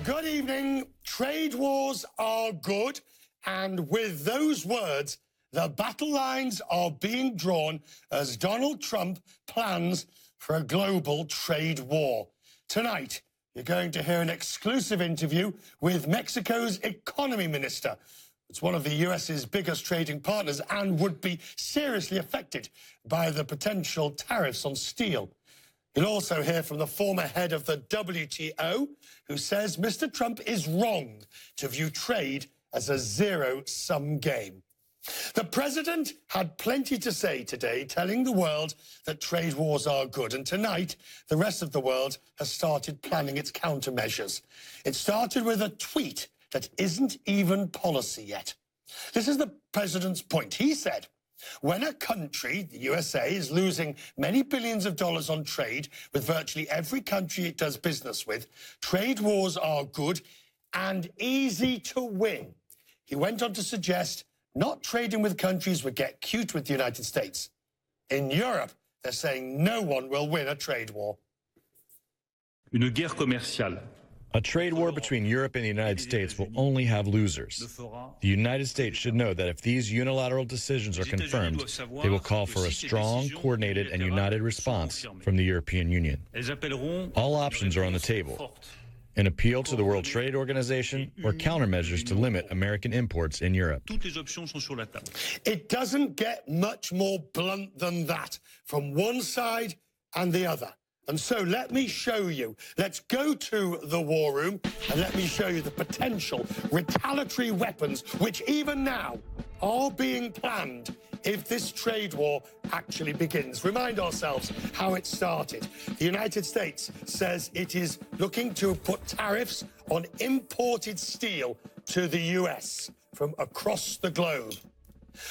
Good evening. Trade wars are good, and with those words, the battle lines are being drawn as Donald Trump plans for a global trade war. Tonight, you're going to hear an exclusive interview with Mexico's economy minister. It's one of the US's biggest trading partners and would be seriously affected by the potential tariffs on steel. You'll also hear from the former head of the WTO, who says Mr. Trump is wrong to view trade as a zero-sum game. The president had plenty to say today, telling the world that trade wars are good. And tonight, the rest of the world has started planning its countermeasures. It started with a tweet that isn't even policy yet. This is the president's point. He said, when a country, the USA, is losing many billions of dollars on trade with virtually every country it does business with, trade wars are good and easy to win. He went on to suggest not trading with countries would get cute with the United States. In Europe, they're saying no one will win a trade war. Une guerre commerciale. A trade war between Europe and the United States will only have losers. The United States should know that if these unilateral decisions are confirmed, they will call for a strong, coordinated, and united response from the European Union. All options are on the table. An appeal to the World Trade Organization or countermeasures to limit American imports in Europe. It doesn't get much more blunt than that from one side and the other. And so let me show you. Let's go to the war room and let me show you the potential retaliatory weapons which even now are being planned if this trade war actually begins. Remind ourselves how it started. The United States says it is looking to put tariffs on imported steel to the US from across the globe.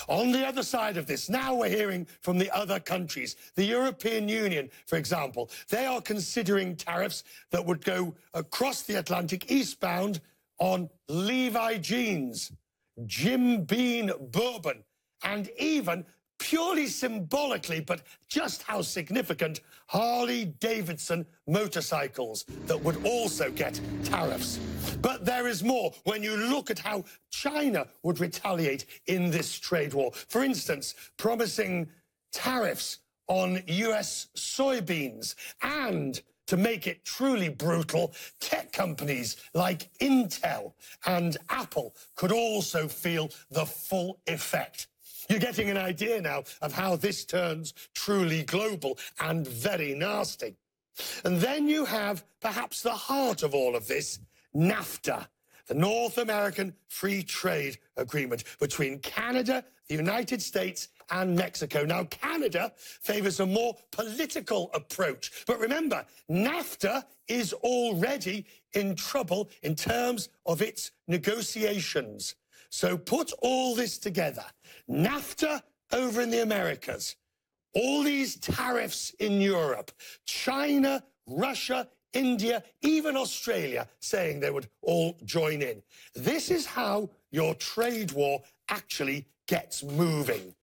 On the other side of this, now we're hearing from the other countries. The European Union, for example, they are considering tariffs that would go across the Atlantic eastbound on Levi jeans, Jim Beam bourbon, and even, purely symbolically, but just how significant, Harley-Davidson motorcycles that would also get tariffs. But there is more when you look at how China would retaliate in this trade war. For instance, promising tariffs on US soybeans, and to make it truly brutal, tech companies like Intel and Apple could also feel the full effect. You're getting an idea now of how this turns truly global and very nasty. And then you have perhaps the heart of all of this, NAFTA, the North American Free Trade Agreement between Canada, the United States, and Mexico. Now, Canada favors a more political approach. But remember, NAFTA is already in trouble in terms of its negotiations. So put all this together. NAFTA over in the Americas, all these tariffs in Europe, China, Russia, India, even Australia saying they would all join in. This is how your trade war actually gets moving.